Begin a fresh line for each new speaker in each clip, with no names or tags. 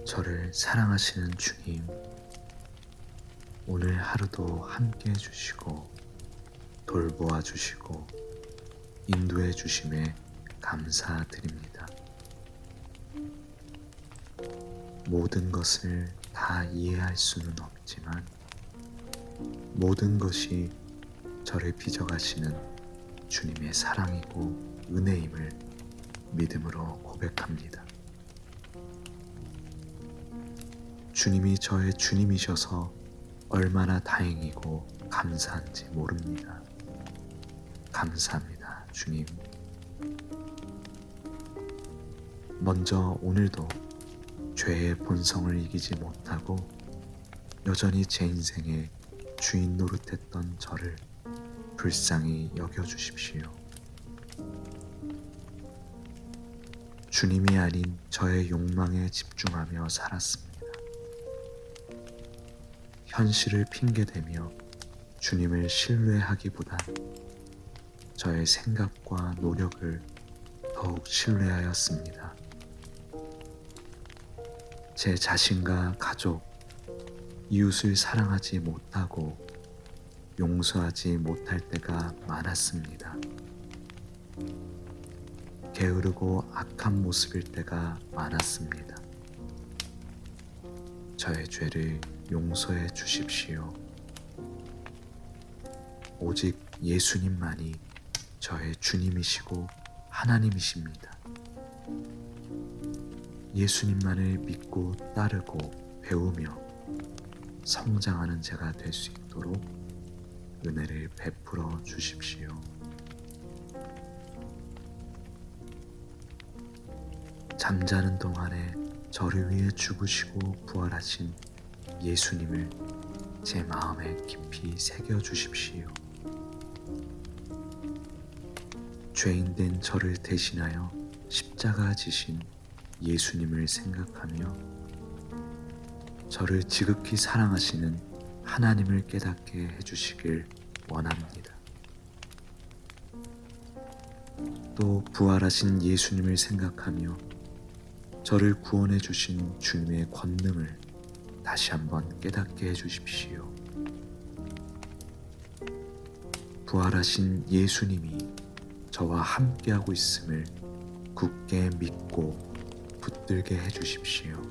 저를 사랑하시는 주님, 오늘 하루도 함께 해주시고 돌보아 주시고 인도해 주심에 감사드립니다. 모든 것을 다 이해할 수는 없지만 모든 것이 저를 빚어가시는 주님의 사랑이고 은혜임을 믿음으로 고백합니다. 주님이 저의 주님이셔서 얼마나 다행이고 감사한지 모릅니다. 감사합니다, 주님. 먼저 오늘도 죄의 본성을 이기지 못하고 여전히 제 인생의 주인 노릇했던 저를 불쌍히 여겨주십시오. 주님이 아닌 저의 욕망에 집중하며 살았습니다. 현실을 핑계대며 주님을 신뢰하기보단 저의 생각과 노력을 더욱 신뢰하였습니다. 제 자신과 가족, 이웃을 사랑하지 못하고 용서하지 못할 때가 많았습니다. 게으르고 악한 모습일 때가 많았습니다. 저의 죄를 용서해 주십시오. 오직 예수님만이 저의 주님이시고 하나님이십니다. 예수님만을 믿고 따르고 배우며 성장하는 제가 될 수 있도록 은혜를 베풀어 주십시오. 잠자는 동안에 저를 위해 죽으시고 부활하신 예수님을 제 마음에 깊이 새겨 주십시오. 죄인된 저를 대신하여 십자가 지신 예수님을 생각하며 저를 지극히 사랑하시는 하나님을 깨닫게 해주시길 원합니다. 또 부활하신 예수님을 생각하며 저를 구원해 주신 주님의 권능을 다시 한번 깨닫게 해주십시오. 부활하신 예수님이 저와 함께하고 있음을 굳게 믿고 붙들게 해주십시오.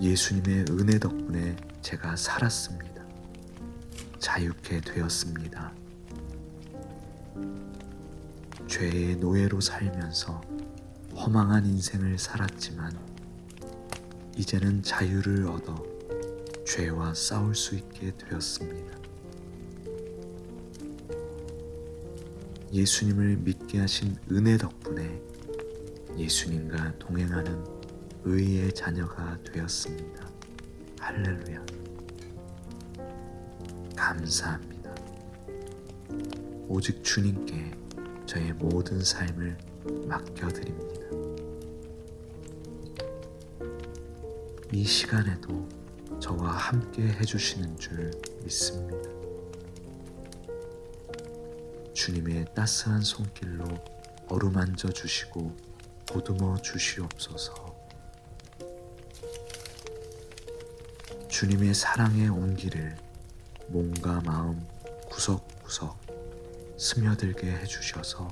예수님의 은혜 덕분에 제가 살았습니다. 자유케 되었습니다. 죄의 노예로 살면서 허망한 인생을 살았지만 이제는 자유를 얻어 죄와 싸울 수 있게 되었습니다. 예수님을 믿게 하신 은혜 덕분에 예수님과 동행하는 의의 자녀가 되었습니다. 할렐루야. 감사합니다. 오직 주님께 저의 모든 삶을 맡겨드립니다. 이 시간에도 저와 함께 해주시는 줄 믿습니다. 주님의 따스한 손길로 어루만져 주시고 보듬어 주시옵소서. 주님의 사랑의 온기를 몸과 마음 구석구석 스며들게 해주셔서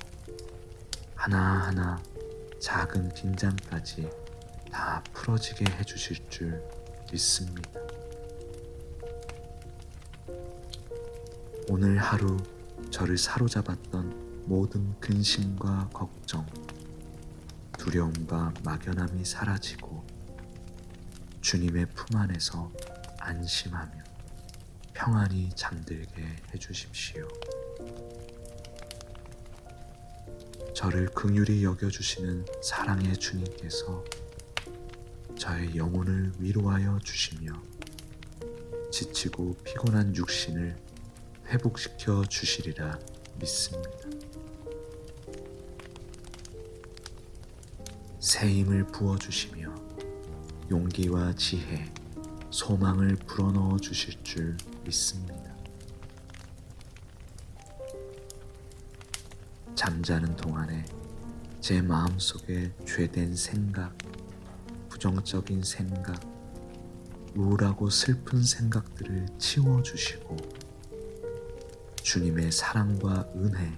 하나하나 작은 긴장까지 다 풀어지게 해주실 줄 믿습니다. 오늘 하루 저를 사로잡았던 모든 근심과 걱정, 두려움과 막연함이 사라지고 주님의 품 안에서 안심하며 평안히 잠들게 해주십시오. 저를 긍휼히 여겨주시는 사랑의 주님께서 저의 영혼을 위로하여 주시며 지치고 피곤한 육신을 회복시켜 주시리라 믿습니다. 새 힘을 부어주시며 용기와 지혜, 소망을 불어넣어 주실 줄 믿습니다. 잠자는 동안에 제 마음속에 죄된 생각, 부정적인 생각, 우울하고 슬픈 생각들을 치워주시고 주님의 사랑과 은혜,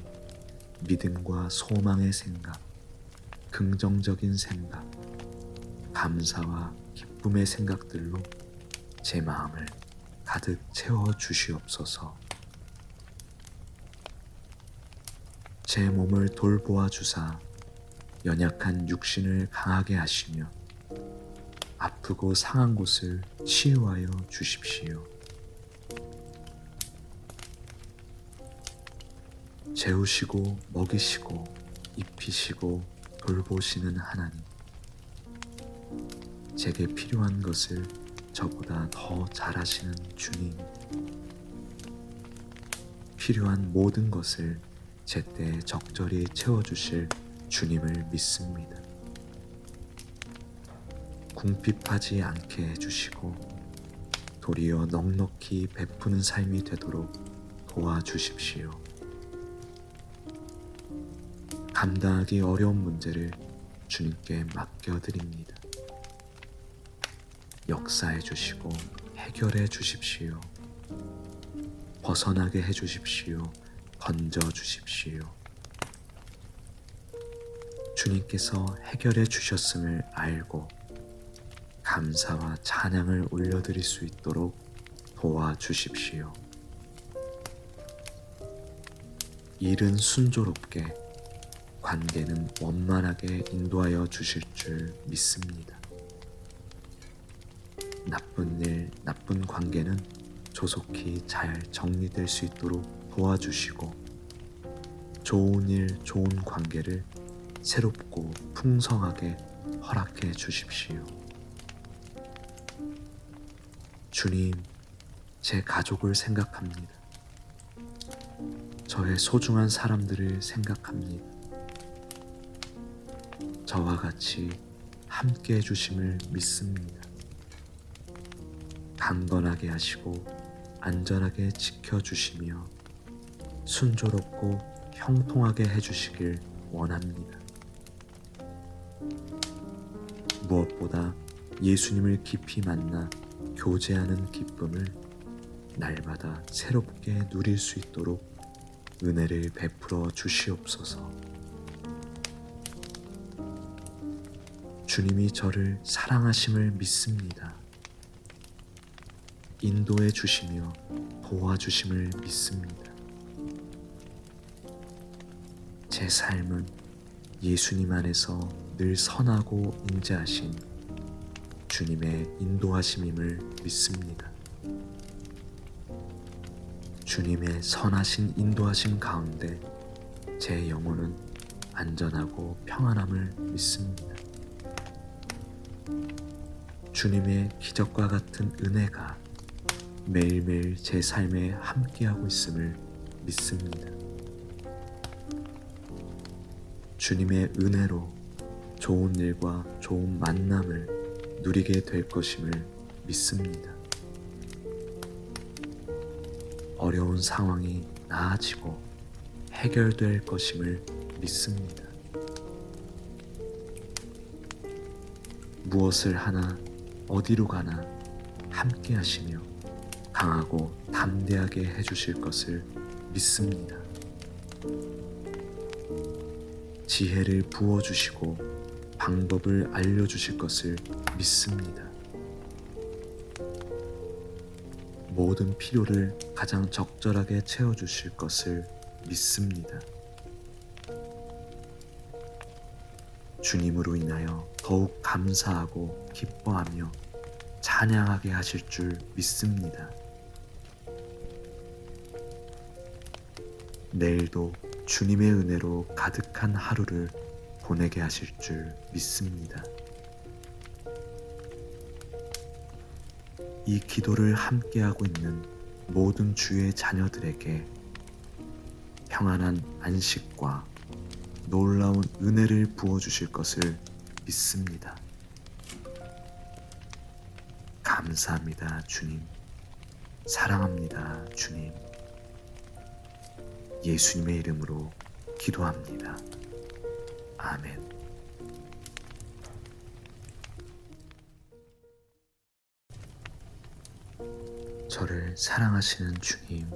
믿음과 소망의 생각, 긍정적인 생각, 감사와 기쁨의 생각들로 제 마음을 가득 채워주시옵소서. 제 몸을 돌보아 주사 연약한 육신을 강하게 하시며 아프고 상한 곳을 치유하여 주십시오. 재우시고 먹이시고 입히시고 돌보시는 하나님, 제게 필요한 것을 저보다 더 잘하시는 주님, 필요한 모든 것을 제때 적절히 채워주실 주님을 믿습니다. 궁핍하지 않게 해주시고 도리어 넉넉히 베푸는 삶이 되도록 도와주십시오. 감당하기 어려운 문제를 주님께 맡겨드립니다. 역사해 주시고 해결해 주십시오. 벗어나게 해 주십시오. 건져 주십시오. 주님께서 해결해 주셨음을 알고 감사와 찬양을 올려드릴 수 있도록 도와주십시오. 일은 순조롭게, 관계는 원만하게 인도하여 주실 줄 믿습니다. 나쁜 일, 나쁜 관계는 조속히 잘 정리될 수 있도록 도와주시고 좋은 일, 좋은 관계를 새롭고 풍성하게 허락해 주십시오. 주님, 제 가족을 생각합니다. 저의 소중한 사람들을 생각합니다. 저와 같이 함께 해주심을 믿습니다. 강건하게 하시고 안전하게 지켜주시며 순조롭고 형통하게 해주시길 원합니다. 무엇보다 예수님을 깊이 만나 교제하는 기쁨을 날마다 새롭게 누릴 수 있도록 은혜를 베풀어 주시옵소서. 주님이 저를 사랑하심을 믿습니다. 인도해 주시며 도와주심을 믿습니다. 제 삶은 예수님 안에서 늘 선하고 인자하신 주님의 인도하심임을 믿습니다. 주님의 선하신 인도하심 가운데 제 영혼은 안전하고 평안함을 믿습니다. 주님의 기적과 같은 은혜가 매일매일 제 삶에 함께하고 있음을 믿습니다. 주님의 은혜로 좋은 일과 좋은 만남을 누리게 될 것임을 믿습니다. 어려운 상황이 나아지고 해결될 것임을 믿습니다. 무엇을 하나 어디로 가나 함께 하시며 강하고 담대하게 해주실 것을 믿습니다. 지혜를 부어주시고 방법을 알려주실 것을 믿습니다. 모든 필요를 가장 적절하게 채워주실 것을 믿습니다. 주님으로 인하여 더욱 감사하고 기뻐하며 찬양하게 하실 줄 믿습니다. 내일도 주님의 은혜로 가득한 하루를 보내게 하실 줄 믿습니다. 이 기도를 함께하고 있는 모든 주의 자녀들에게 평안한 안식과 놀라운 은혜를 부어주실 것을 믿습니다. 감사합니다, 주님. 사랑합니다, 주님. 예수님의 이름으로 기도합니다. 아멘. 저를 사랑하시는 주님,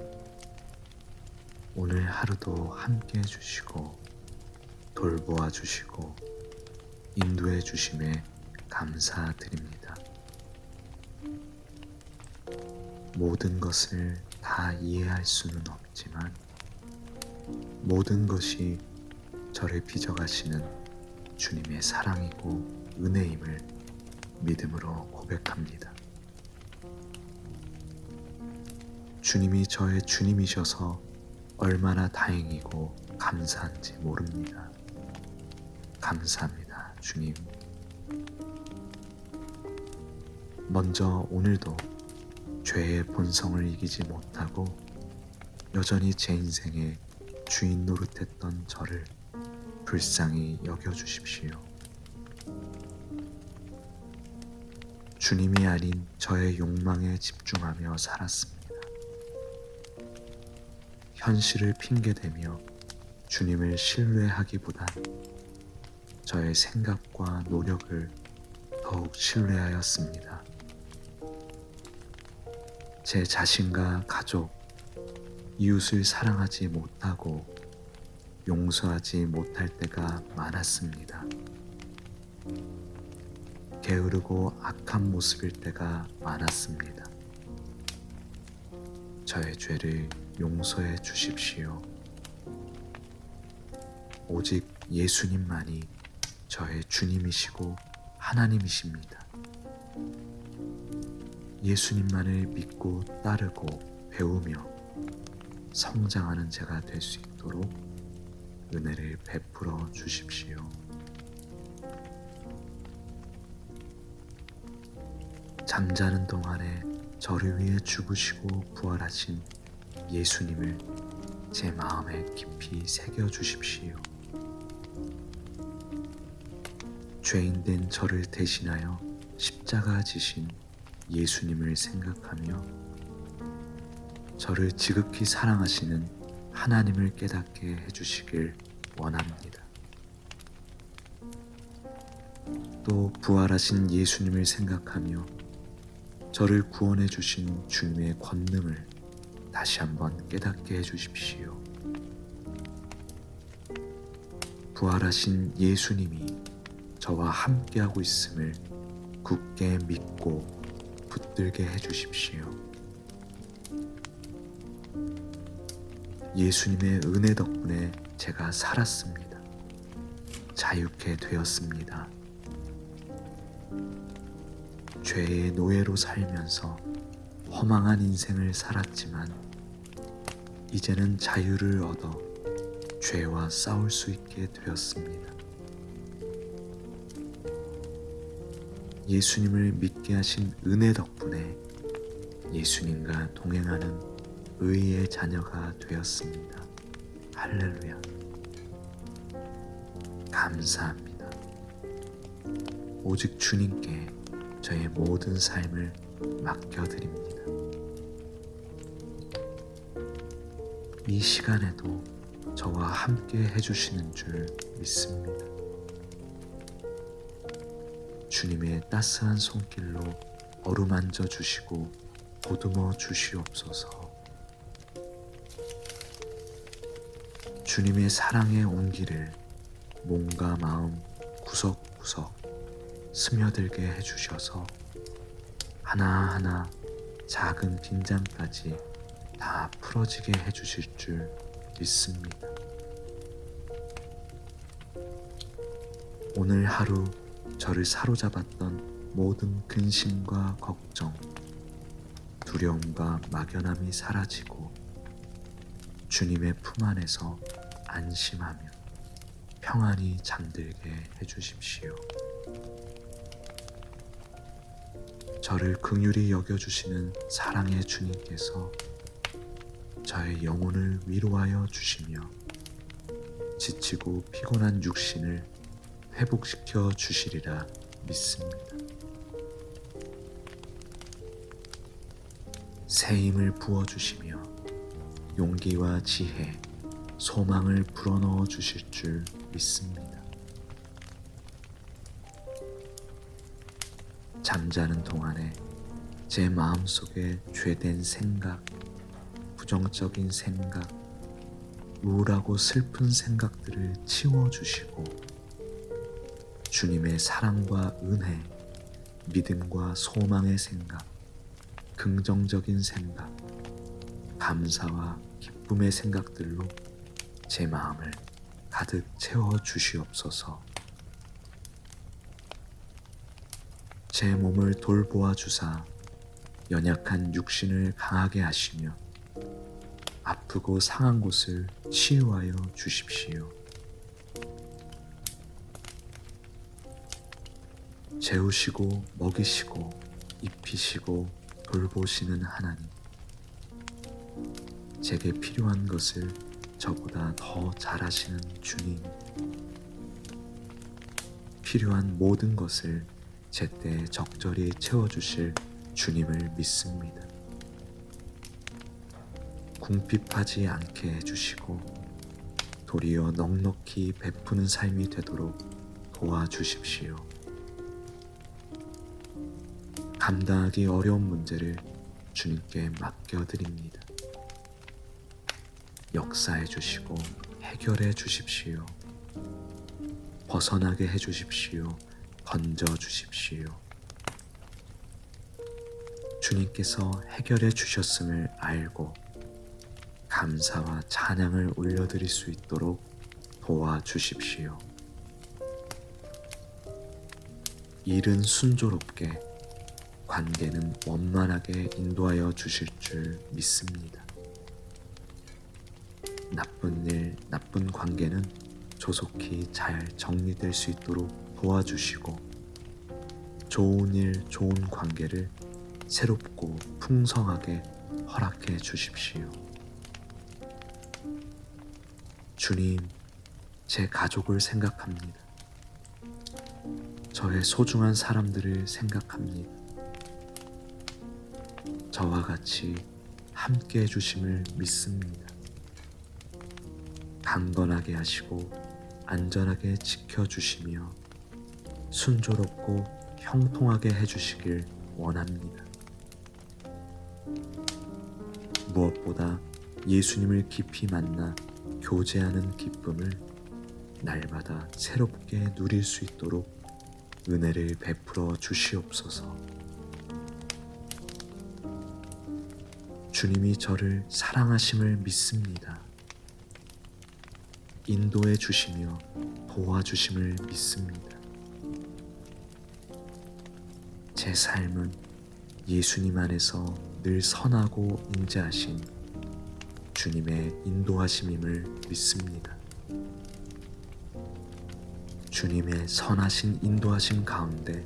오늘 하루도 함께 해주시고 돌보아 주시고 인도해 주심에 감사드립니다. 모든 것을 다 이해할 수는 없지만 모든 것이 저를 빚어가시는 주님의 사랑이고 은혜임을 믿음으로 고백합니다. 주님이 저의 주님이셔서 얼마나 다행이고 감사한지 모릅니다. 감사합니다, 주님. 먼저 오늘도 죄의 본성을 이기지 못하고 여전히 제 인생의 주인 노릇했던 저를 불쌍히 여겨주십시오. 주님이 아닌 저의 욕망에 집중하며 살았습니다. 현실을 핑계대며 주님을 신뢰하기보단 저의 생각과 노력을 더욱 신뢰하였습니다. 제 자신과 가족, 이웃을 사랑하지 못하고 용서하지 못할 때가 많았습니다. 게으르고 악한 모습일 때가 많았습니다. 저의 죄를 용서해 주십시오. 오직 예수님만이 저의 주님이시고 하나님이십니다. 예수님만을 믿고 따르고 배우며 성장하는 제가 될 수 있도록 은혜를 베풀어 주십시오. 잠자는 동안에 저를 위해 죽으시고 부활하신 예수님을 제 마음에 깊이 새겨 주십시오. 죄인된 저를 대신하여 십자가 지신 예수님을 생각하며 저를 지극히 사랑하시는 하나님을 깨닫게 해주시길 원합니다. 또 부활하신 예수님을 생각하며 저를 구원해 주신 주님의 권능을 다시 한번 깨닫게 해주십시오. 부활하신 예수님이 저와 함께하고 있음을 굳게 믿고 붙들게 해주십시오. 예수님의 은혜 덕분에 제가 살았습니다. 자유케 되었습니다. 죄의 노예로 살면서 허망한 인생을 살았지만 이제는 자유를 얻어 죄와 싸울 수 있게 되었습니다. 예수님을 믿게 하신 은혜 덕분에 예수님과 동행하는 의의 자녀가 되었습니다. 할렐루야. 감사합니다. 오직 주님께 저의 모든 삶을 맡겨드립니다. 이 시간에도 저와 함께 해주시는 줄 믿습니다. 주님의 따스한 손길로 어루만져 주시고 보듬어 주시옵소서. 주님의 사랑의 온기를 몸과 마음 구석구석 스며들게 해주셔서 하나하나 작은 긴장까지 다 풀어지게 해주실 줄 믿습니다. 오늘 하루 저를 사로잡았던 모든 근심과 걱정, 두려움과 막연함이 사라지고 주님의 품 안에서 안심하며 평안히 잠들게 해주십시오. 저를 긍휼히 여겨주시는 사랑의 주님께서 저의 영혼을 위로하여 주시며 지치고 피곤한 육신을 회복시켜 주시리라 믿습니다. 새 힘을 부어주시며 용기와 지혜, 소망을 불어넣어 주실 줄 믿습니다. 잠자는 동안에 제 마음속에 죄된 생각, 부정적인 생각, 우울하고 슬픈 생각들을 치워주시고 주님의 사랑과 은혜, 믿음과 소망의 생각, 긍정적인 생각, 감사와 기쁨의 생각들로 제 마음을 가득 채워주시옵소서. 제 몸을 돌보아 주사 연약한 육신을 강하게 하시며 아프고 상한 곳을 치유하여 주십시오. 재우시고 먹이시고 입히시고 돌보시는 하나님, 제게 필요한 것을 저보다 더 잘하시는 주님, 필요한 모든 것을 제때 적절히 채워주실 주님을 믿습니다. 궁핍하지 않게 해주시고 도리어 넉넉히 베푸는 삶이 되도록 도와주십시오. 감당하기 어려운 문제를 주님께 맡겨드립니다. 역사해 주시고 해결해 주십시오. 벗어나게 해 주십시오. 건져 주십시오. 주님께서 해결해 주셨음을 알고 감사와 찬양을 올려드릴 수 있도록 도와주십시오. 일은 순조롭게, 관계는 원만하게 인도하여 주실 줄 믿습니다. 나쁜 일, 나쁜 관계는 조속히 잘 정리될 수 있도록 도와주시고 좋은 일, 좋은 관계를 새롭고 풍성하게 허락해 주십시오. 주님, 제 가족을 생각합니다. 저의 소중한 사람들을 생각합니다. 저와 같이 함께 해주심을 믿습니다. 강건하게 하시고 안전하게 지켜주시며 순조롭고 형통하게 해주시길 원합니다. 무엇보다 예수님을 깊이 만나 교제하는 기쁨을 날마다 새롭게 누릴 수 있도록 은혜를 베풀어 주시옵소서. 주님이 저를 사랑하심을 믿습니다. 인도해 주시며 도와주심을 믿습니다. 제 삶은 예수님 안에서 늘 선하고 인자하신 주님의 인도하심임을 믿습니다. 주님의 선하신 인도하심 가운데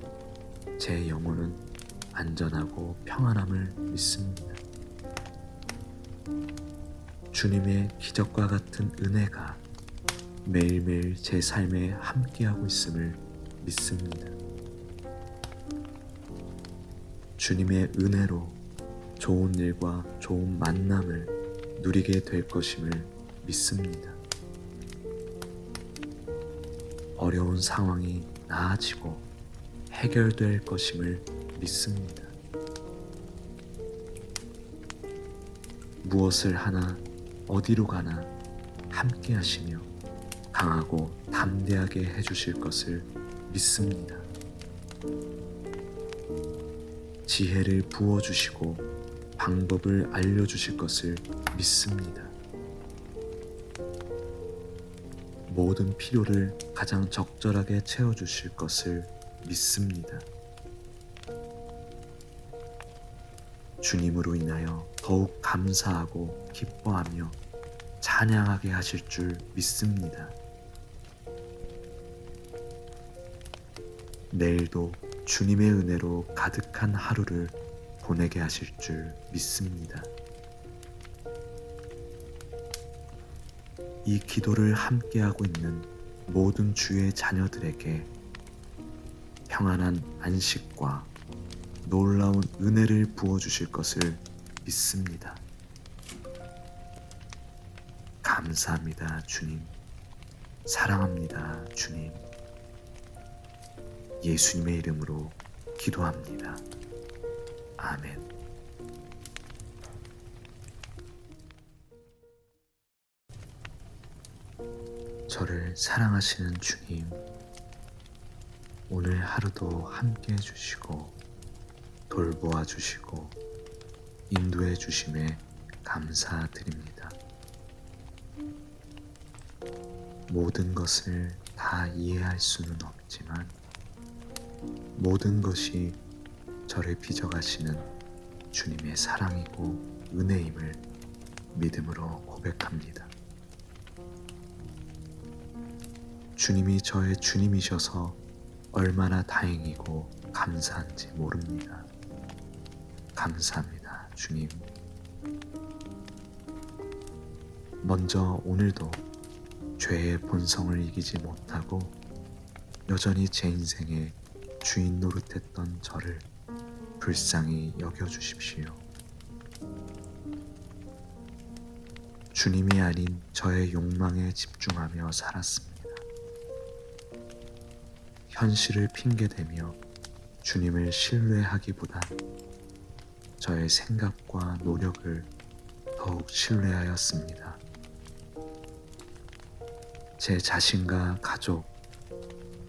제 영혼은 안전하고 평안함을 믿습니다. 주님의 기적과 같은 은혜가 매일매일 제 삶에 함께하고 있음을 믿습니다. 주님의 은혜로 좋은 일과 좋은 만남을 누리게 될 것임을 믿습니다. 어려운 상황이 나아지고 해결될 것임을 믿습니다. 무엇을 하나 어디로 가나 함께 하시며 강하고 담대하게 해주실 것을 믿습니다. 지혜를 부어주시고 방법을 알려주실 것을 믿습니다. 모든 필요를 가장 적절하게 채워주실 것을 믿습니다. 주님으로 인하여 더욱 감사하고 기뻐하며 찬양하게 하실 줄 믿습니다. 내일도 주님의 은혜로 가득한 하루를 보내게 하실 줄 믿습니다. 이 기도를 함께하고 있는 모든 주의 자녀들에게 평안한 안식과 놀라운 은혜를 부어주실 것을 믿습니다. 감사합니다, 주님. 사랑합니다, 주님. 예수님의 이름으로 기도합니다. 아멘. 저를 사랑하시는 주님, 오늘 하루도 함께 해주시고 돌보아 주시고 인도해 주심에 감사드립니다. 모든 것을 다 이해할 수는 없지만 모든 것이 저를 빚어가시는 주님의 사랑이고 은혜임을 믿음으로 고백합니다. 주님이 저의 주님이셔서 얼마나 다행이고 감사한지 모릅니다. 감사합니다, 주님. 먼저 오늘도 죄의 본성을 이기지 못하고 여전히 제 인생의 주인 노릇했던 저를 불쌍히 여겨주십시오. 주님이 아닌 저의 욕망에 집중하며 살았습니다. 현실을 핑계대며 주님을 신뢰하기보단 저의 생각과 노력을 더욱 신뢰하였습니다. 제 자신과 가족,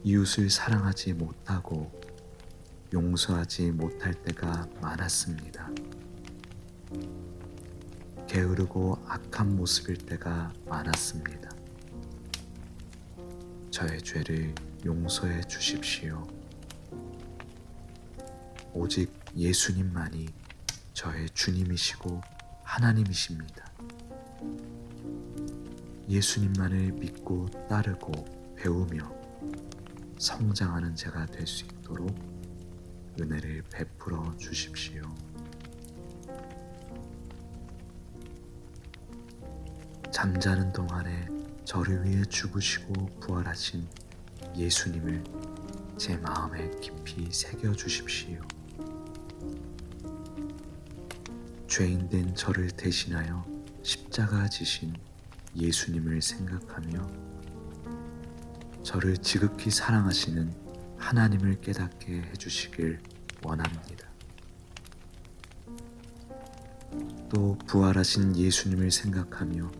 이웃을 사랑하지 못하고 용서하지 못할 때가 많았습니다. 게으르고 악한 모습일 때가 많았습니다. 저의 죄를 용서해 주십시오. 오직 예수님만이 저의 주님이시고 하나님이십니다. 예수님만을 믿고 따르고 배우며 성장하는 제가 될 수 있도록 은혜를 베풀어 주십시오. 잠자는 동안에 저를 위해 죽으시고 부활하신 예수님을 제 마음에 깊이 새겨 주십시오. 죄인된 저를 대신하여 십자가 지신 예수님을 생각하며 저를 지극히 사랑하시는 하나님을 깨닫게 해주시길 원합니다. 또 부활하신 예수님을 생각하며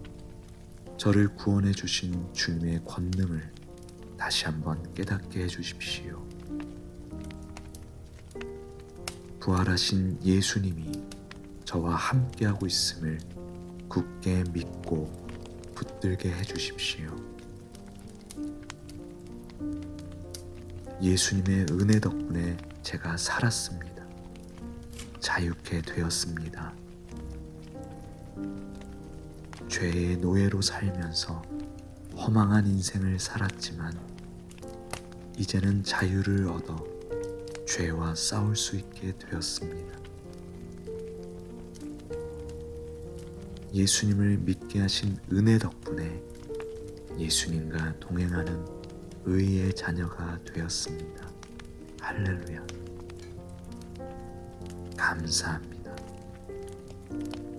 저를 구원해 주신 주님의 권능을 다시 한번 깨닫게 해주십시오. 부활하신 예수님이 저와 함께하고 있음을 굳게 믿고 붙들게 해주십시오. 예수님의 은혜 덕분에 제가 살았습니다. 자유케 되었습니다. 죄의 노예로 살면서 허망한 인생을 살았지만 이제는 자유를 얻어 죄와 싸울 수 있게 되었습니다. 예수님을 믿게 하신 은혜 덕분에 예수님과 동행하는 의의 자녀가 되었습니다. 할렐루야. 감사합니다.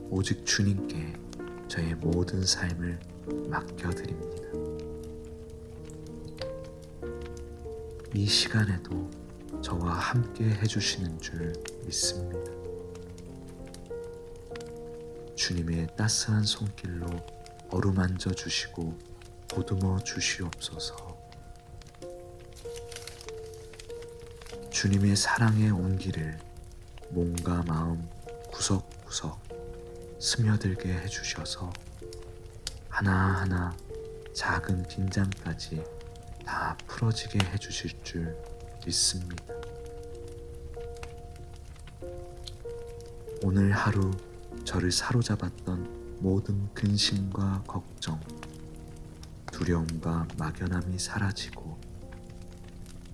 오직 주님께 저의 모든 삶을 맡겨드립니다. 이 시간에도 저와 함께 해주시는 줄 믿습니다. 주님의 따스한 손길로 어루만져 주시고 보듬어 주시옵소서. 주님의 사랑의 온기를 몸과 마음 구석구석 스며들게 해주셔서 하나하나 작은 긴장까지 다 풀어지게 해주실 줄 믿습니다. 오늘 하루 저를 사로잡았던 모든 근심과 걱정, 두려움과 막연함이 사라지고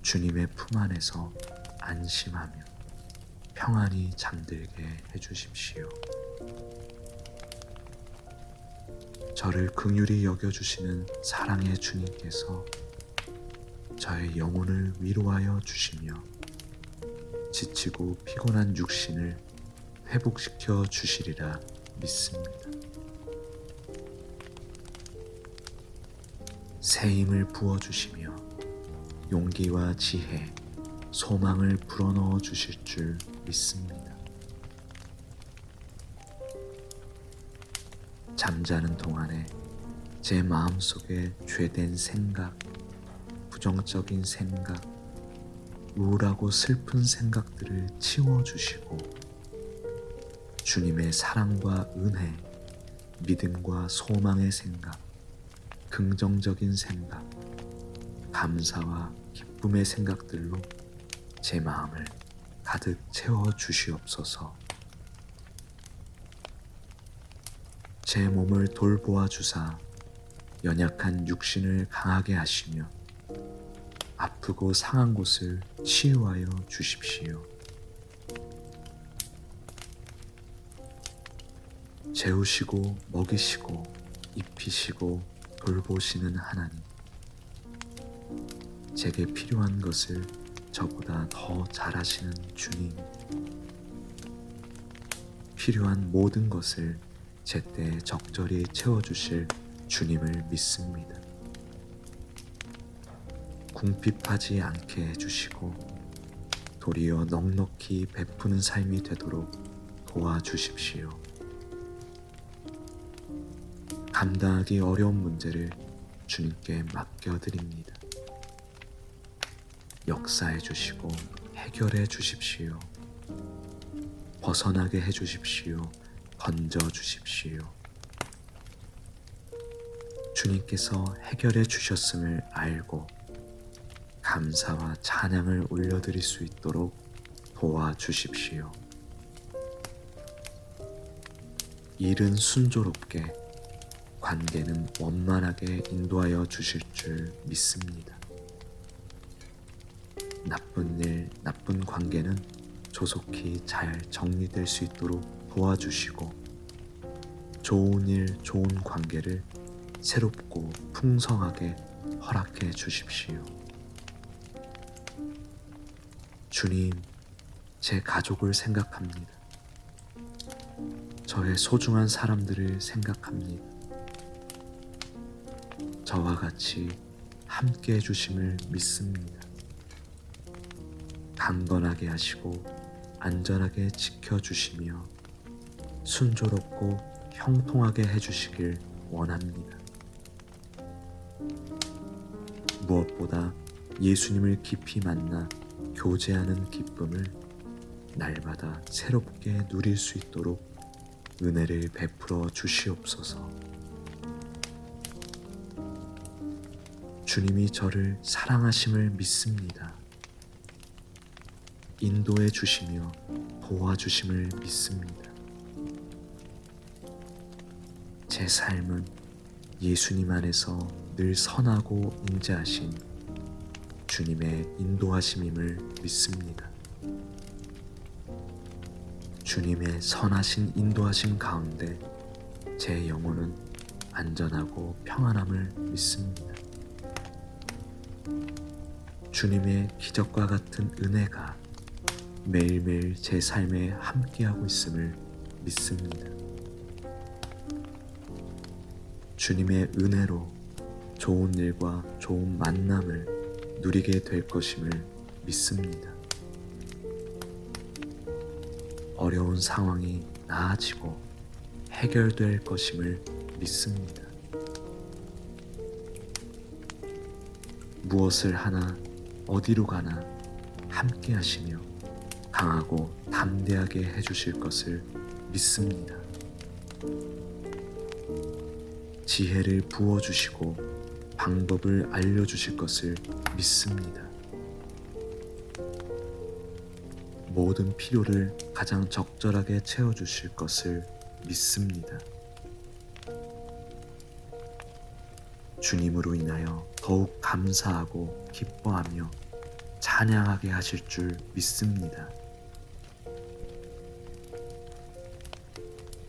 주님의 품 안에서 안심하며 평안히 잠들게 해주십시오. 저를 긍휼히 여겨주시는 사랑의 주님께서 저의 영혼을 위로하여 주시며 지치고 피곤한 육신을 회복시켜 주시리라 믿습니다. 새 힘을 부어주시며 용기와 지혜, 소망을 불어넣어 주실 줄 믿습니다. 잠자는 동안에 제 마음속에 죄된 생각, 부정적인 생각, 우울하고 슬픈 생각들을 치워주시고 주님의 사랑과 은혜, 믿음과 소망의 생각, 긍정적인 생각, 감사와 기쁨의 생각들로 제 마음을 가득 채워주시옵소서. 제 몸을 돌보아 주사 연약한 육신을 강하게 하시며 아프고 상한 곳을 치유하여 주십시오. 재우시고 먹이시고 입히시고 돌보시는 하나님, 제게 필요한 것을 저보다 더 잘하시는 주님, 필요한 모든 것을 제때 적절히 채워주실 주님을 믿습니다. 궁핍하지 않게 해주시고 도리어 넉넉히 베푸는 삶이 되도록 도와주십시오. 감당하기 어려운 문제를 주님께 맡겨드립니다. 역사해 주시고 해결해 주십시오. 벗어나게 해 주십시오. 건져 주십시오. 주님께서 해결해 주셨음을 알고 감사와 찬양을 올려드릴 수 있도록 도와주십시오. 일은 순조롭게, 관계는 원만하게 인도하여 주실 줄 믿습니다. 나쁜 일, 나쁜 관계는 조속히 잘 정리될 수 있도록 도와주시고 좋은 일, 좋은 관계를 새롭고 풍성하게 허락해 주십시오. 주님, 제 가족을 생각합니다. 저의 소중한 사람들을 생각합니다. 저와 같이 함께 해주심을 믿습니다. 강건하게 하시고 안전하게 지켜주시며 순조롭고 형통하게 해주시길 원합니다. 무엇보다 예수님을 깊이 만나 교제하는 기쁨을 날마다 새롭게 누릴 수 있도록 은혜를 베풀어 주시옵소서. 주님이 저를 사랑하심을 믿습니다. 인도해 주시며 도와주심을 믿습니다. 제 삶은 예수님 안에서 늘 선하고 인자하신 주님의 인도하심임을 믿습니다. 주님의 선하신 인도하심 가운데 제 영혼은 안전하고 평안함을 믿습니다. 주님의 기적과 같은 은혜가 매일매일 제 삶에 함께하고 있음을 믿습니다. 주님의 은혜로 좋은 일과 좋은 만남을 누리게 될 것임을 믿습니다. 어려운 상황이 나아지고 해결될 것임을 믿습니다. 무엇을 하나 어디로 가나 함께 하시며 강하고 담대하게 해주실 것을 믿습니다. 지혜를 부어주시고 방법을 알려주실 것을 믿습니다. 모든 필요를 가장 적절하게 채워주실 것을 믿습니다. 주님으로 인하여 더욱 감사하고 기뻐하며 찬양하게 하실 줄 믿습니다.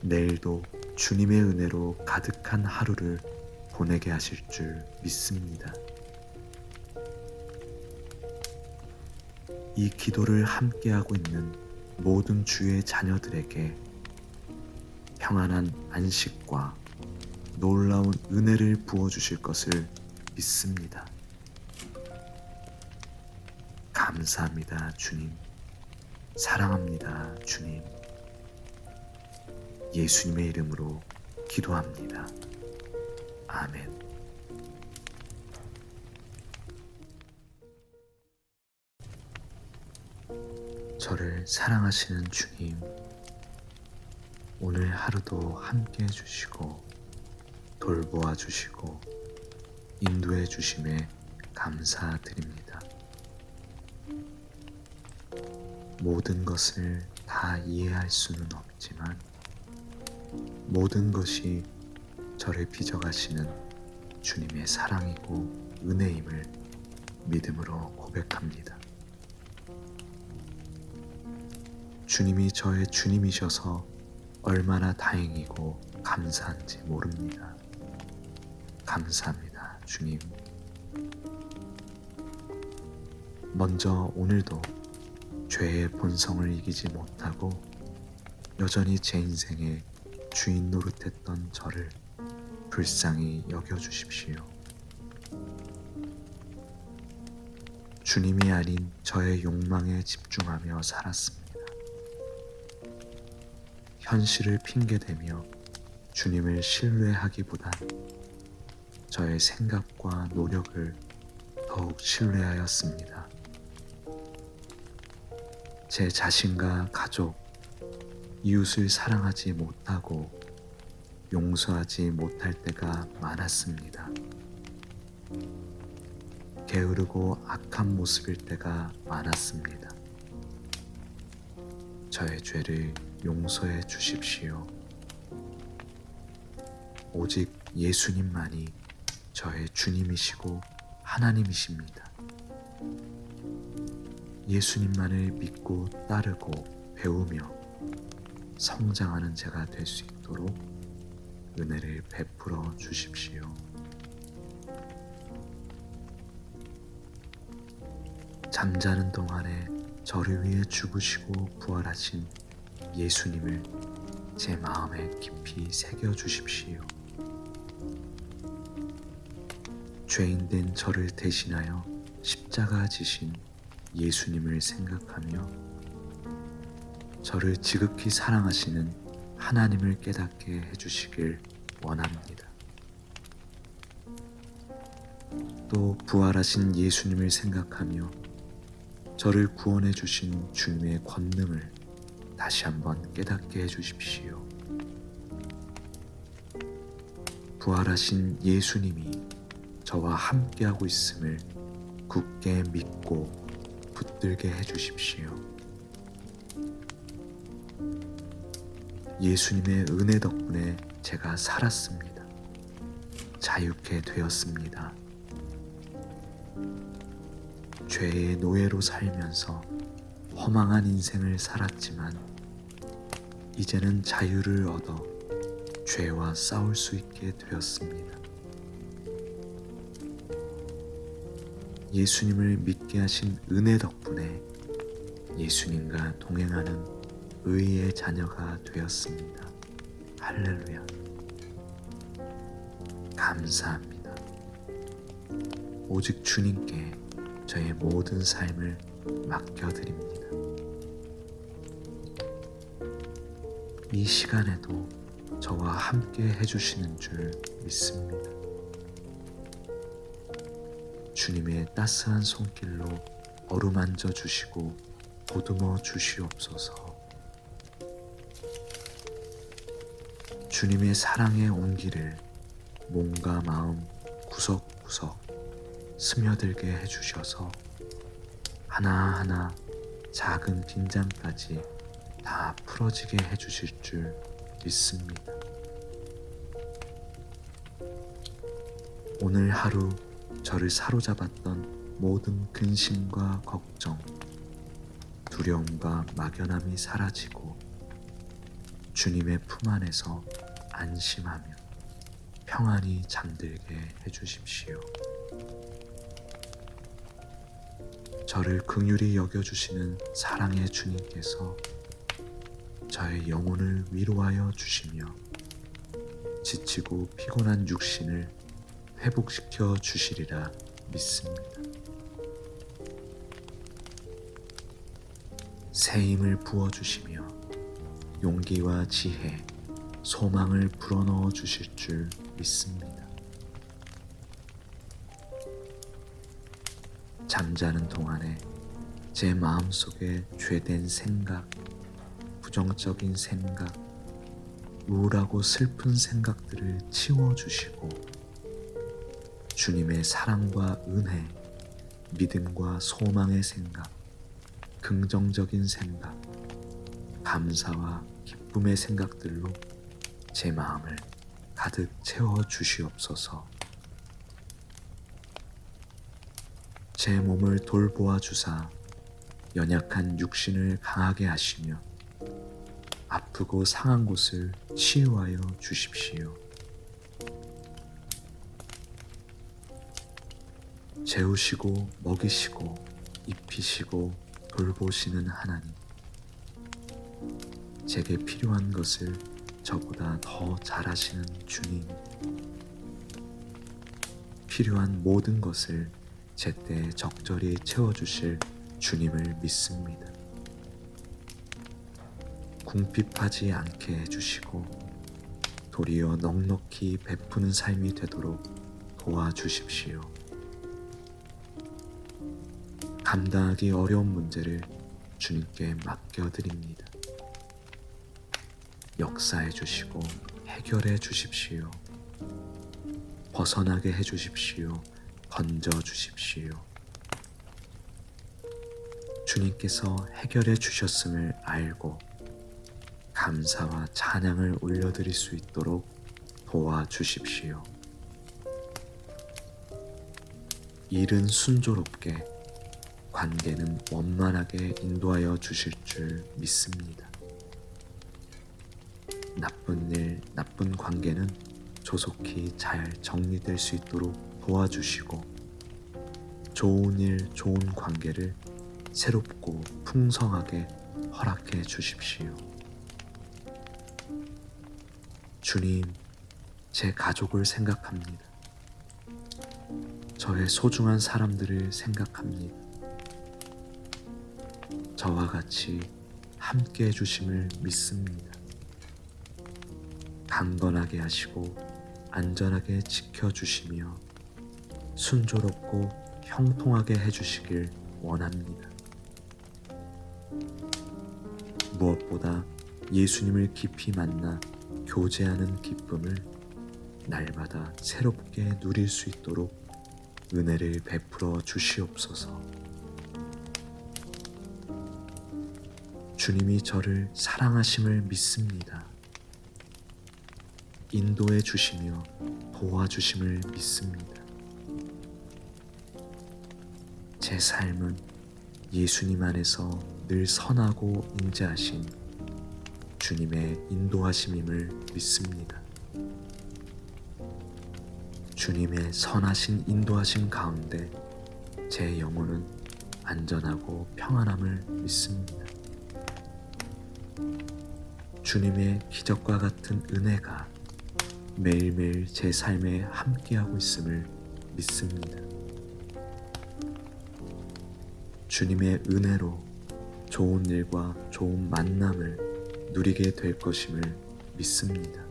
내일도 주님의 은혜로 가득한 하루를 보내게 하실 줄 믿습니다. 이 기도를 함께하고 있는 모든 주의 자녀들에게 평안한 안식과 놀라운 은혜를 부어주실 것을 믿습니다. 감사합니다, 주님. 사랑합니다, 주님. 예수님의 이름으로 기도합니다. 아멘. 저를 사랑하시는 주님, 오늘 하루도 함께 해주시고 돌보아 주시고 인도해 주심에 감사드립니다. 모든 것을 다 이해할 수는 없지만 모든 것이 저를 빚어가시는 주님의 사랑이고 은혜임을 믿음으로 고백합니다. 주님이 저의 주님이셔서 얼마나 다행이고 감사한지 모릅니다. 감사합니다, 주님. 먼저 오늘도 죄의 본성을 이기지 못하고 여전히 제 인생의 주인 노릇했던 저를 불쌍히 여겨주십시오. 주님이 아닌 저의 욕망에 집중하며 살았습니다. 현실을 핑계대며 주님을 신뢰하기보단 저의 생각과 노력을 더욱 신뢰하였습니다. 제 자신과 가족, 이웃을 사랑하지 못하고 용서하지 못할 때가 많았습니다. 게으르고 악한 모습일 때가 많았습니다. 저의 죄를 용서해 주십시오. 오직 예수님만이 저의 주님이시고 하나님이십니다. 예수님만을 믿고 따르고 배우며 성장하는 제가 될 수 있도록 은혜를 베풀어 주십시오. 잠자는 동안에 저를 위해 죽으시고 부활하신 예수님을 제 마음에 깊이 새겨 주십시오. 죄인된 저를 대신하여 십자가 지신 예수님을 생각하며 저를 지극히 사랑하시는 하나님을 깨닫게 해주시길 원합니다. 또 부활하신 예수님을 생각하며 저를 구원해 주신 주님의 권능을 다시 한번 깨닫게 해주십시오. 부활하신 예수님이 저와 함께하고 있음을 굳게 믿고 붙들게 해주십시오. 예수님의 은혜 덕분에 제가 살았습니다. 자유케 되었습니다. 죄의 노예로 살면서 허망한 인생을 살았지만 이제는 자유를 얻어 죄와 싸울 수 있게 되었습니다. 예수님을 믿게 하신 은혜 덕분에 예수님과 동행하는 의의 자녀가 되었습니다. 할렐루야. 감사합니다. 오직 주님께 저의 모든 삶을 맡겨드립니다. 이 시간에도 저와 함께 해주시는 줄 믿습니다. 주님의 따스한 손길로 어루만져 주시고 보듬어 주시옵소서. 주님의 사랑의 온기를 몸과 마음 구석구석 스며들게 해주셔서 하나하나 작은 긴장까지 다 풀어지게 해주실 줄 믿습니다. 오늘 하루 저를 사로잡았던 모든 근심과 걱정, 두려움과 막연함이 사라지고 주님의 품 안에서 안심하며 평안히 잠들게 해주십시오. 저를 긍휼히 여겨주시는 사랑의 주님께서 저의 영혼을 위로하여 주시며 지치고 피곤한 육신을 회복시켜 주시리라 믿습니다. 새 힘을 부어주시며 용기와 지혜, 소망을 불어넣어 주실 줄 믿습니다. 잠자는 동안에 제 마음속에 죄된 생각, 부정적인 생각, 우울하고 슬픈 생각들을 치워주시고 주님의 사랑과 은혜, 믿음과 소망의 생각, 긍정적인 생각, 감사와 기쁨의 생각들로 제 마음을 가득 채워주시옵소서. 제 몸을 돌보아 주사 연약한 육신을 강하게 하시며 아프고 상한 곳을 치유하여 주십시오. 재우시고 먹이시고 입히시고 돌보시는 하나님, 제게 필요한 것을 저보다 더 잘하시는 주님, 필요한 모든 것을 제때 적절히 채워주실 주님을 믿습니다. 궁핍하지 않게 해주시고 도리어 넉넉히 베푸는 삶이 되도록 도와주십시오. 감당하기 어려운 문제를 주님께 맡겨드립니다. 역사해 주시고 해결해 주십시오. 벗어나게 해 주십시오. 건져 주십시오. 주님께서 해결해 주셨음을 알고 감사와 찬양을 올려드릴 수 있도록 도와주십시오. 일은 순조롭게, 관계는 원만하게 인도하여 주실 줄 믿습니다. 나쁜 일, 나쁜 관계는 조속히 잘 정리될 수 있도록 도와주시고 좋은 일, 좋은 관계를 새롭고 풍성하게 허락해 주십시오. 주님, 제 가족을 생각합니다. 저의 소중한 사람들을 생각합니다. 저와 같이 함께 해주심을 믿습니다. 강건하게 하시고 안전하게 지켜주시며 순조롭고 형통하게 해주시길 원합니다. 무엇보다 예수님을 깊이 만나 교제하는 기쁨을 날마다 새롭게 누릴 수 있도록 은혜를 베풀어 주시옵소서. 주님이 저를 사랑하심을 믿습니다. 인도해 주시며 도와주심을 믿습니다. 제 삶은 예수님 안에서 늘 선하고 인자하신 주님의 인도하심임을 믿습니다. 주님의 선하신 인도하심 가운데 제 영혼은 안전하고 평안함을 믿습니다. 주님의 기적과 같은 은혜가 매일매일 제 삶에 함께하고 있음을 믿습니다. 주님의 은혜로 좋은 일과 좋은 만남을 누리게 될 것임을 믿습니다.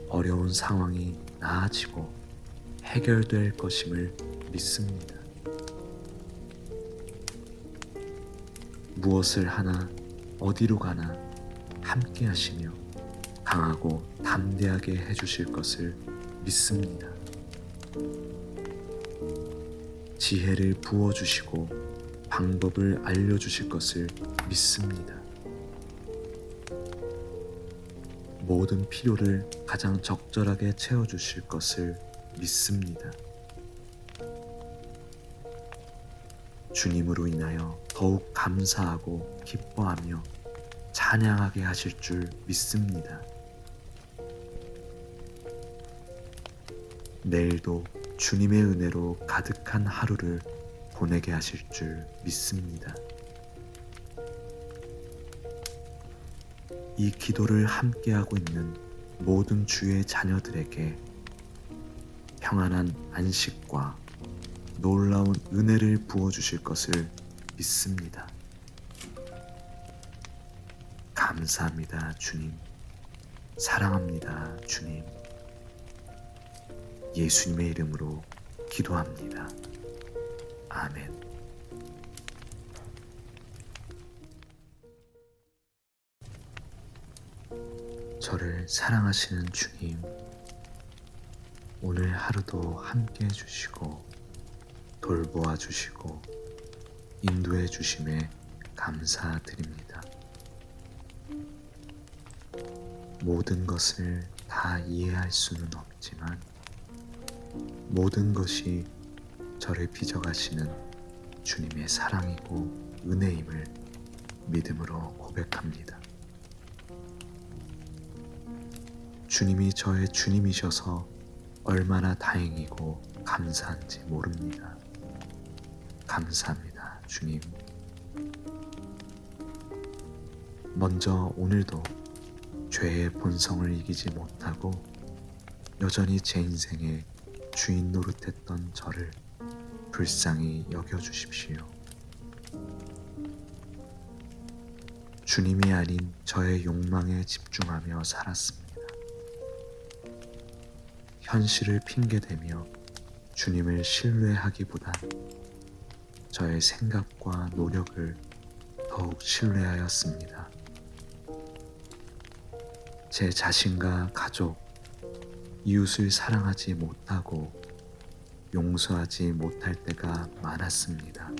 어려운 상황이 나아지고 해결될 것임을 믿습니다. 무엇을 하나 어디로 가나 함께 하시며 강하고 담대하게 해주실 것을 믿습니다. 지혜를 부어주시고 방법을 알려주실 것을 믿습니다. 모든 필요를 가장 적절하게 채워주실 것을 믿습니다. 주님으로 인하여 더욱 감사하고 기뻐하며 찬양하게 하실 줄 믿습니다. 내일도 주님의 은혜로 가득한 하루를 보내게 하실 줄 믿습니다. 이 기도를 함께하고 있는 모든 주의 자녀들에게 평안한 안식과 놀라운 은혜를 부어주실 것을 믿습니다. 감사합니다, 주님. 사랑합니다, 주님. 예수님의 이름으로 기도합니다. 아멘. 저를 사랑하시는 주님, 오늘 하루도 함께 해주시고 돌보아 주시고 인도해 주심에 감사드립니다. 모든 것을 다 이해할 수는 없지만 모든 것이 저를 빚어가시는 주님의 사랑이고 은혜임을 믿음으로 고백합니다. 주님이 저의 주님이셔서 얼마나 다행이고 감사한지 모릅니다. 감사합니다, 주님. 먼저 오늘도 죄의 본성을 이기지 못하고 여전히 제 인생의 주인 노릇했던 저를 불쌍히 여겨주십시오. 주님이 아닌 저의 욕망에 집중하며 살았습니다. 현실을 핑계대며 주님을 신뢰하기보단 저의 생각과 노력을 더욱 신뢰하였습니다. 제 자신과 가족, 이웃을 사랑하지 못하고 용서하지 못할 때가 많았습니다.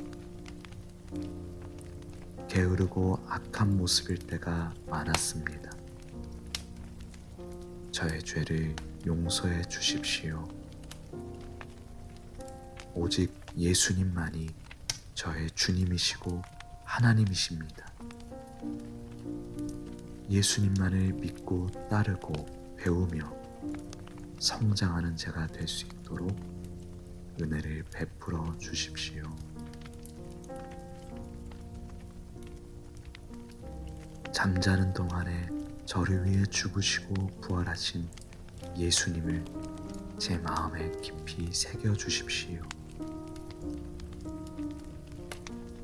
게으르고 악한 모습일 때가 많았습니다. 저의 죄를 용서해 주십시오. 오직 예수님만이 저의 주님이시고 하나님이십니다. 예수님만을 믿고 따르고 배우며 성장하는 제가 될 수 있도록 은혜를 베풀어 주십시오. 잠자는 동안에 저를 위해 죽으시고 부활하신 예수님을 제 마음에 깊이 새겨 주십시오.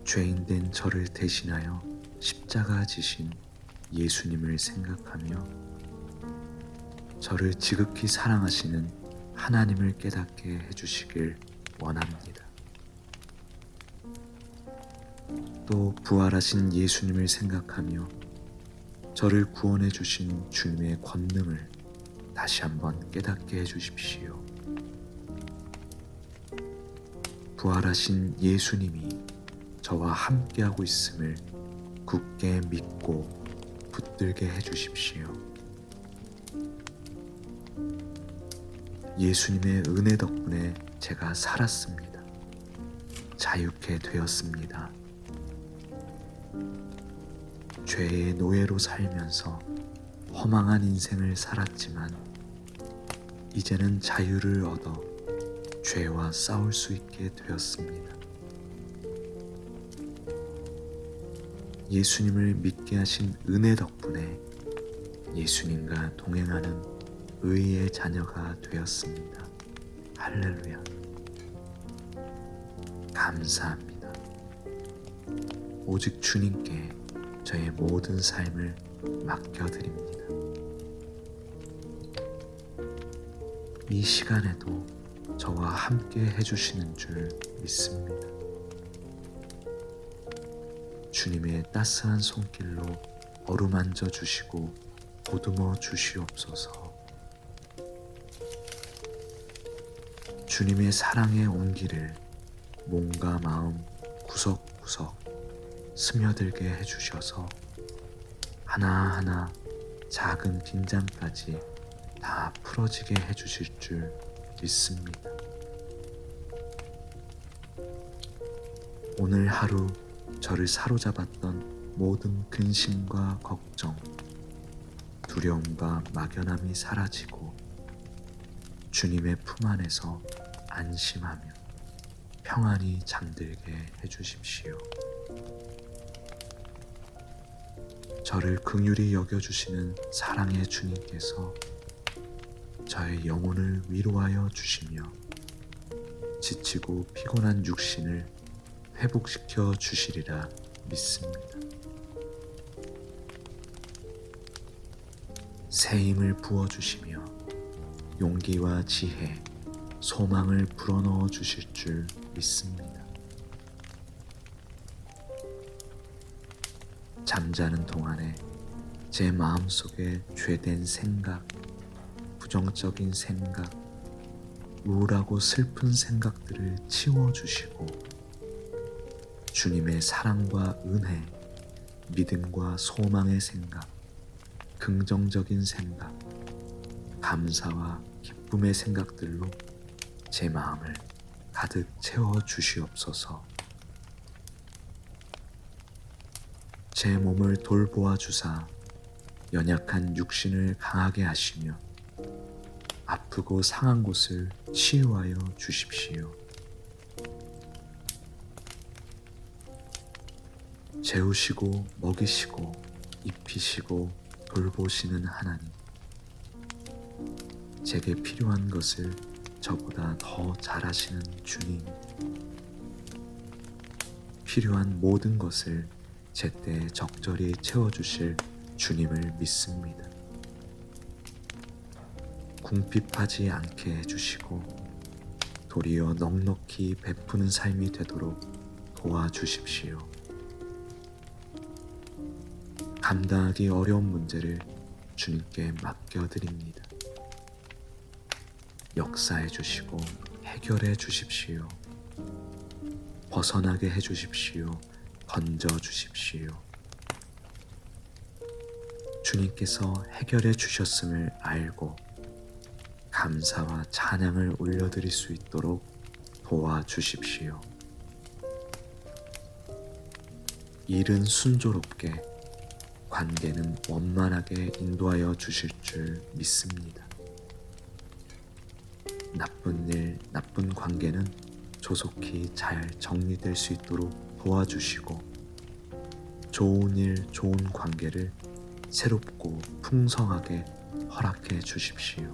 죄인된 저를 대신하여 십자가 지신 예수님을 생각하며 저를 지극히 사랑하시는 하나님을 깨닫게 해주시길 원합니다. 또 부활하신 예수님을 생각하며 저를 구원해 주신 주님의 권능을 다시 한번 깨닫게 해주십시오. 부활하신 예수님이 저와 함께하고 있음을 굳게 믿고 붙들게 해주십시오. 예수님의 은혜 덕분에 제가 살았습니다. 자유케 되었습니다. 죄의 노예로 살면서 허망한 인생을 살았지만 이제는 자유를 얻어 죄와 싸울 수 있게 되었습니다. 예수님을 믿게 하신 은혜 덕분에 예수님과 동행하는 의의 자녀가 되었습니다. 할렐루야. 감사합니다. 오직 주님께 저의 모든 삶을 맡겨드립니다. 이 시간에도 저와 함께 해주시는 줄 믿습니다. 주님의 따스한 손길로 어루만져 주시고 보듬어 주시옵소서. 주님의 사랑의 온기를 몸과 마음 구석구석 스며들게 해주셔서 하나하나 작은 긴장까지 다 풀어지게 해주실 줄 믿습니다. 오늘 하루 저를 사로잡았던 모든 근심과 걱정, 두려움과 막연함이 사라지고 주님의 품 안에서 안심하며 평안히 잠들게 해주십시오. 저를 긍휼히 여겨주시는 사랑의 주님께서 저의 영혼을 위로하여 주시며 지치고 피곤한 육신을 회복시켜 주시리라 믿습니다. 새 힘을 부어주시며 용기와 지혜, 소망을 불어넣어 주실 줄 믿습니다. 잠자는 동안에 제 마음속에 죄된 생각, 부정적인 생각, 우울하고 슬픈 생각들을 치워주시고 주님의 사랑과 은혜, 믿음과 소망의 생각, 긍정적인 생각, 감사와 기쁨의 생각들로 제 마음을 가득 채워주시옵소서. 제 몸을 돌보아 주사 연약한 육신을 강하게 하시며 아프고 상한 곳을 치유하여 주십시오. 재우시고 먹이시고 입히시고 돌보시는 하나님, 제게 필요한 것을 저보다 더 잘하시는 주님, 필요한 모든 것을 제때 적절히 채워주실 주님을 믿습니다. 궁핍하지 않게 해주시고 도리어 넉넉히 베푸는 삶이 되도록 도와주십시오. 감당하기 어려운 문제를 주님께 맡겨드립니다. 역사해 주시고 해결해 주십시오. 벗어나게 해 주십시오. 건져 주십시오. 주님께서 해결해 주셨음을 알고 감사와 찬양을 올려드릴 수 있도록 도와주십시오. 일은 순조롭게, 관계는 원만하게 인도하여 주실 줄 믿습니다. 나쁜 일, 나쁜 관계는 조속히 잘 정리될 수 있도록 도와주시고 좋은 일, 좋은 관계를 새롭고 풍성하게 허락해 주십시오.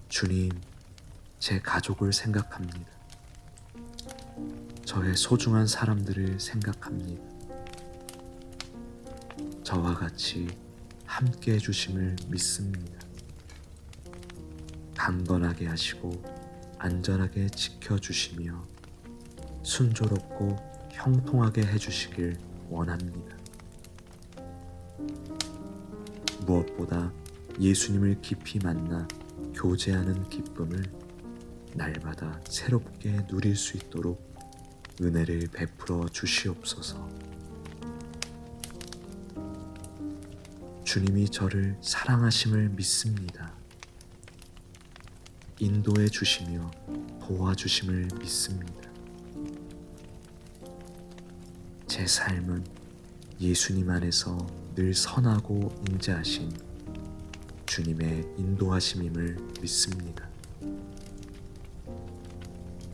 주님, 제 가족을 생각합니다. 저의 소중한 사람들을 생각합니다. 저와 같이 함께 해주심을 믿습니다. 강건하게 하시고 안전하게 지켜주시며 순조롭고 형통하게 해주시길 원합니다. 무엇보다 예수님을 깊이 만나 교제하는 기쁨을 날마다 새롭게 누릴 수 있도록 은혜를 베풀어 주시옵소서. 주님이 저를 사랑하심을 믿습니다. 인도해 주시며 도와주심을 믿습니다. 제 삶은 예수님 안에서 늘 선하고 인자하신 주님의 인도하심임을 믿습니다.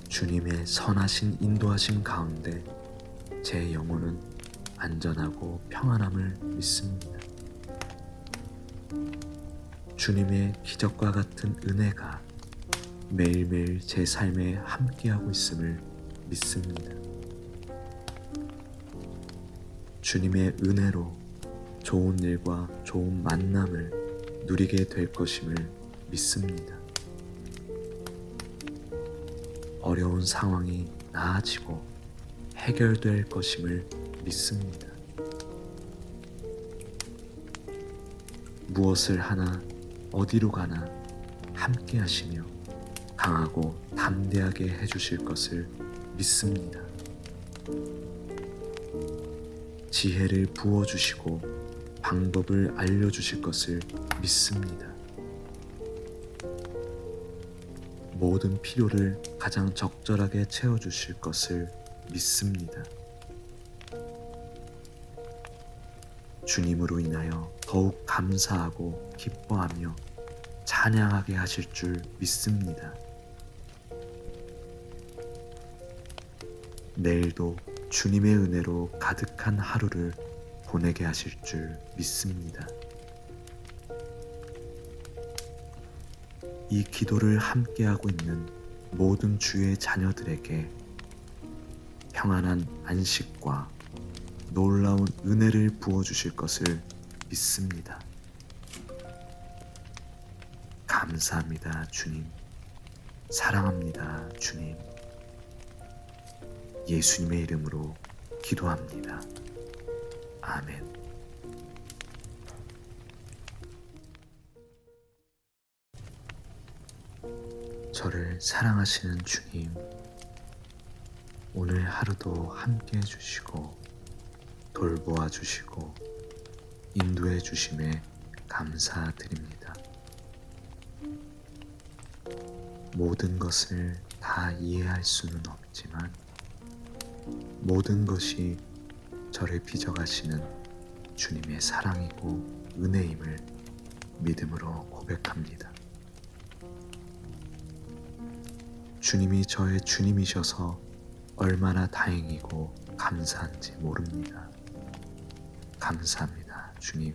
주님의 선하신 인도하심 가운데 제 영혼은 안전하고 평안함을 믿습니다. 주님의 기적과 같은 은혜가 매일매일 제 삶에 함께하고 있음을 믿습니다. 주님의 은혜로 좋은 일과 좋은 만남을 누리게 될 것임을 믿습니다. 어려운 상황이 나아지고 해결될 것임을 믿습니다. 무엇을 하나 어디로 가나 함께 하시며 강하고 담대하게 해주실 것을 믿습니다. 지혜를 부어주시고 방법을 알려주실 것을 믿습니다. 모든 필요를 가장 적절하게 채워주실 것을 믿습니다. 주님으로 인하여 더욱 감사하고 기뻐하며 찬양하게 하실 줄 믿습니다. 내일도 주님의 은혜로 가득한 하루를 보내게 하실 줄 믿습니다. 이 기도를 함께하고 있는 모든 주의 자녀들에게 평안한 안식과 놀라운 은혜를 부어주실 것을 믿습니다. 감사합니다, 주님. 사랑합니다, 주님. 예수님의 이름으로 기도합니다. 아멘. 저를 사랑하시는 주님, 오늘 하루도 함께 해주시고 돌보아 주시고 인도해 주심에 감사드립니다. 모든 것을 다 이해할 수는 없지만 모든 것이 저를 빚어가시는 주님의 사랑이고 은혜임을 믿음으로 고백합니다. 주님이 저의 주님이셔서 얼마나 다행이고 감사한지 모릅니다. 감사합니다, 주님.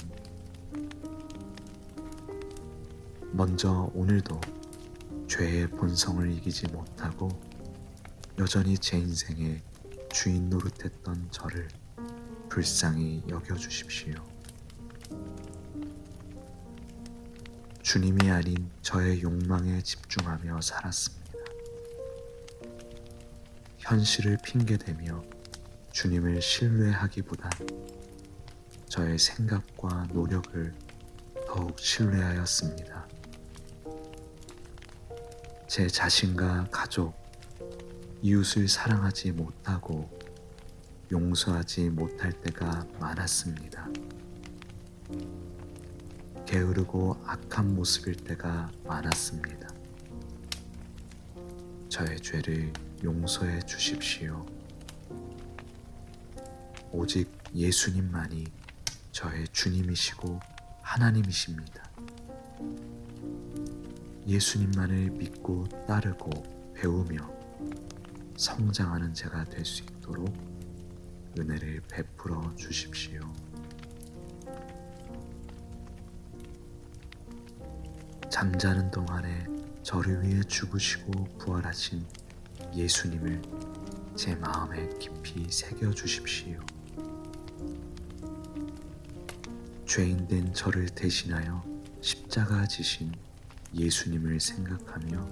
먼저 오늘도 죄의 본성을 이기지 못하고 여전히 제 인생의 주인 노릇했던 저를 불쌍히 여겨주십시오. 주님이 아닌 저의 욕망에 집중하며 살았습니다. 현실을 핑계대며 주님을 신뢰하기보단 저의 생각과 노력을 더욱 신뢰하였습니다. 제 자신과 가족, 이웃을 사랑하지 못하고 용서하지 못할 때가 많았습니다. 게으르고 악한 모습일 때가 많았습니다. 저의 죄를 용서해 주십시오. 오직 예수님만이 저의 주님이시고 하나님이십니다. 예수님만을 믿고 따르고 배우며 성장하는 제가 될 수 있도록 은혜를 베풀어 주십시오. 잠자는 동안에 저를 위해 죽으시고 부활하신 예수님을 제 마음에 깊이 새겨 주십시오. 죄인된 저를 대신하여 십자가 지신 예수님을 생각하며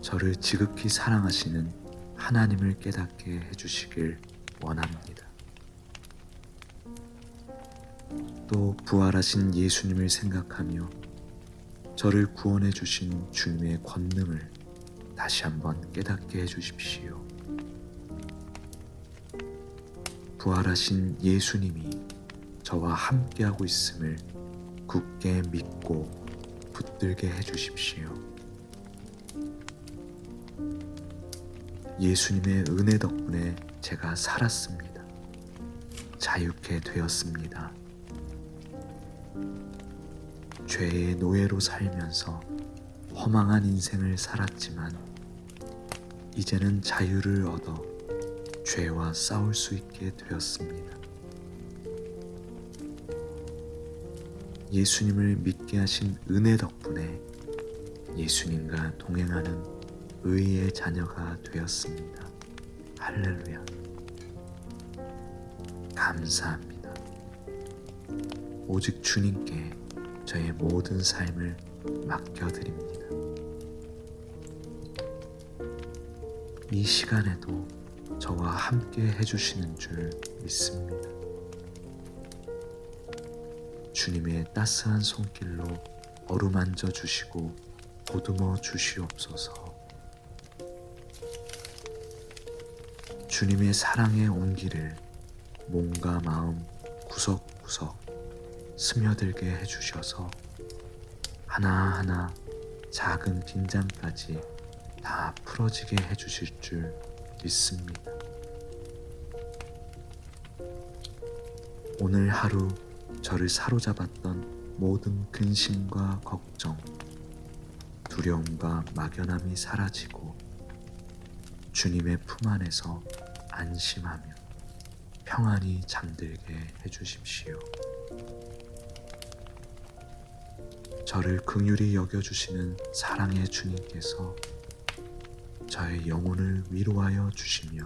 저를 지극히 사랑하시는 하나님을 깨닫게 해주시길 원합니다. 또 부활하신 예수님을 생각하며 저를 구원해 주신 주님의 권능을 다시 한번 깨닫게 해주십시오. 부활하신 예수님이 저와 함께하고 있음을 굳게 믿고 붙들게 해주십시오. 예수님의 은혜 덕분에 제가 살았습니다. 자유케 되었습니다. 죄의 노예로 살면서 허망한 인생을 살았지만 이제는 자유를 얻어 죄와 싸울 수 있게 되었습니다. 예수님을 믿게 하신 은혜 덕분에 예수님과 동행하는 의의 자녀가 되었습니다. 할렐루야. 감사합니다. 오직 주님께 저의 모든 삶을 맡겨드립니다. 이 시간에도 저와 함께 해주시는 줄 믿습니다. 주님의 따스한 손길로 어루만져 주시고 보듬어 주시옵소서. 주님의 사랑의 온기를 몸과 마음 구석구석 스며들게 해주셔서 하나하나 작은 긴장까지 다 풀어지게 해주실 줄 믿습니다. 오늘 하루 저를 사로잡았던 모든 근심과 걱정, 두려움과 막연함이 사라지고 주님의 품 안에서 안심하며 평안히 잠들게 해주십시오. 저를 긍휼히 여겨주시는 사랑의 주님께서 저의 영혼을 위로하여 주시며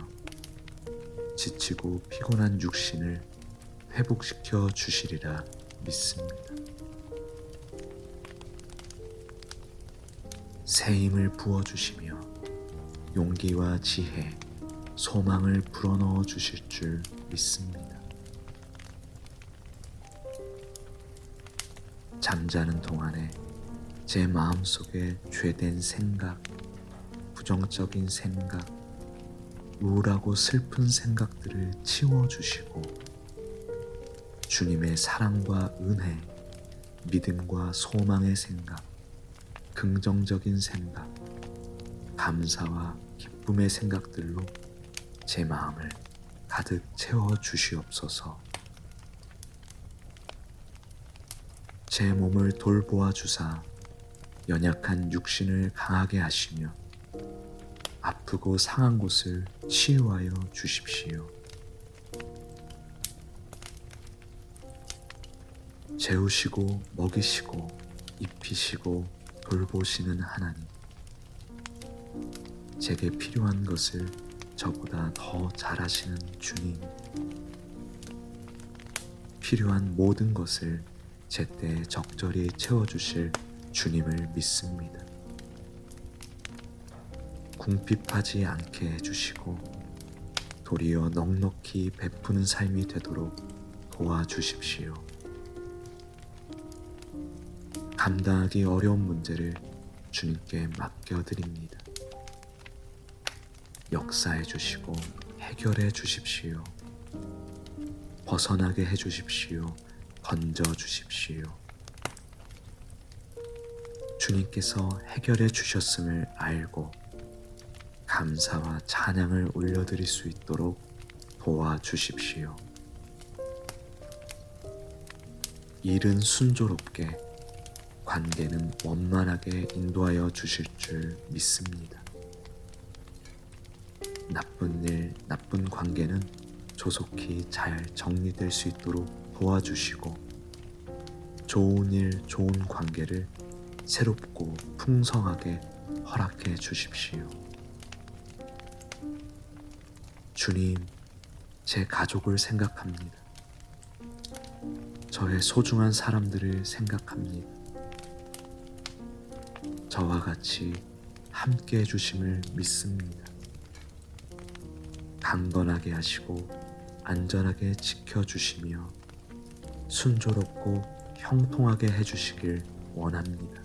지치고 피곤한 육신을 회복시켜 주시리라 믿습니다. 새 힘을 부어주시며 용기와 지혜, 소망을 불어넣어 주실 줄 믿습니다. 잠자는 동안에 제 마음속에 죄된 생각, 부정적인 생각, 우울하고 슬픈 생각들을 치워주시고 주님의 사랑과 은혜, 믿음과 소망의 생각, 긍정적인 생각, 감사와 기쁨의 생각들로 제 마음을 가득 채워 주시옵소서. 제 몸을 돌보아 주사 연약한 육신을 강하게 하시며 아프고 상한 곳을 치유하여 주십시오. 재우시고 먹이시고 입히시고 돌보시는 하나님, 제게 필요한 것을 저보다 더 잘하시는 주님, 필요한 모든 것을 제때 적절히 채워주실 주님을 믿습니다. 궁핍하지 않게 해주시고 도리어 넉넉히 베푸는 삶이 되도록 도와주십시오. 감당하기 어려운 문제를 주님께 맡겨드립니다. 역사해 주시고 해결해 주십시오. 벗어나게 해 주십시오. 건져 주십시오. 주님께서 해결해 주셨음을 알고 감사와 찬양을 올려드릴 수 있도록 도와주십시오. 일은 순조롭게, 관계는 원만하게 인도하여 주실 줄 믿습니다. 나쁜 일, 나쁜 관계는 조속히 잘 정리될 수 있도록 도와주시고 좋은 일, 좋은 관계를 새롭고 풍성하게 허락해 주십시오. 주님, 제 가족을 생각합니다. 저의 소중한 사람들을 생각합니다. 저와 같이 함께 해주심을 믿습니다. 강건하게 하시고 안전하게 지켜주시며 순조롭고 형통하게 해주시길 원합니다.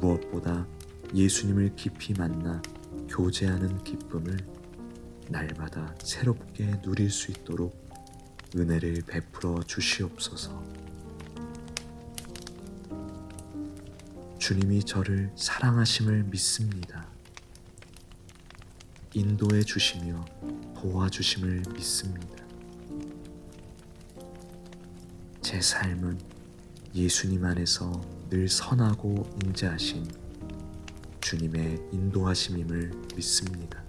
무엇보다 예수님을 깊이 만나 교제하는 기쁨을 날마다 새롭게 누릴 수 있도록 은혜를 베풀어 주시옵소서. 주님이 저를 사랑하심을 믿습니다. 인도해 주시며 도와주심을 믿습니다. 제 삶은 예수님 안에서 늘 선하고 인자하신 주님의 인도하심임을 믿습니다.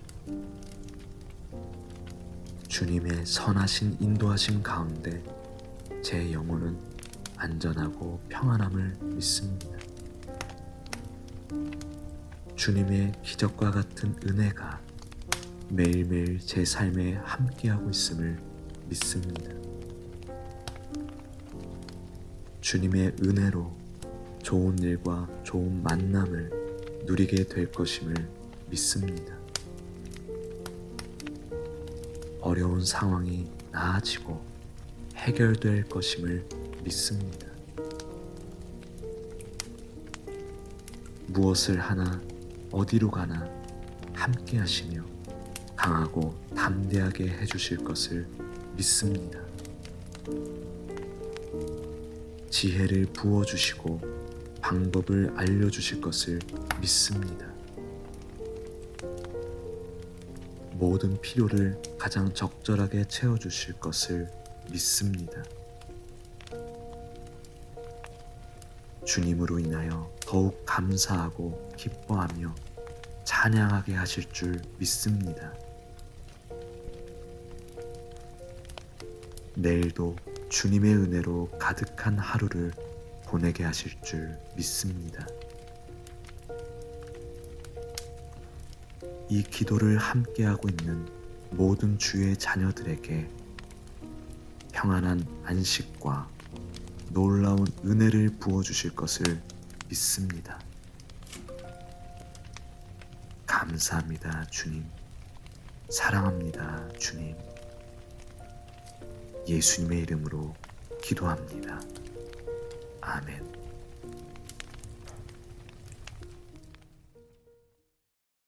주님의 선하신 인도하심 가운데 제 영혼은 안전하고 평안함을 믿습니다. 주님의 기적과 같은 은혜가 매일매일 제 삶에 함께하고 있음을 믿습니다. 주님의 은혜로 좋은 일과 좋은 만남을 누리게 될 것임을 믿습니다. 어려운 상황이 나아지고 해결될 것임을 믿습니다. 무엇을 하나 어디로 가나 함께 하시며 강하고 담대하게 해주실 것을 믿습니다. 지혜를 부어주시고 방법을 알려주실 것을 믿습니다. 모든 필요를 가장 적절하게 채워주실 것을 믿습니다. 주님으로 인하여 더욱 감사하고 기뻐하며 찬양하게 하실 줄 믿습니다. 내일도 주님의 은혜로 가득한 하루를 보내게 하실 줄 믿습니다. 이 기도를 함께하고 있는 모든 주의 자녀들에게 평안한 안식과 놀라운 은혜를 부어주실 것을 믿습니다. 감사합니다, 주님. 사랑합니다, 주님. 예수님의 이름으로 기도합니다. 아멘.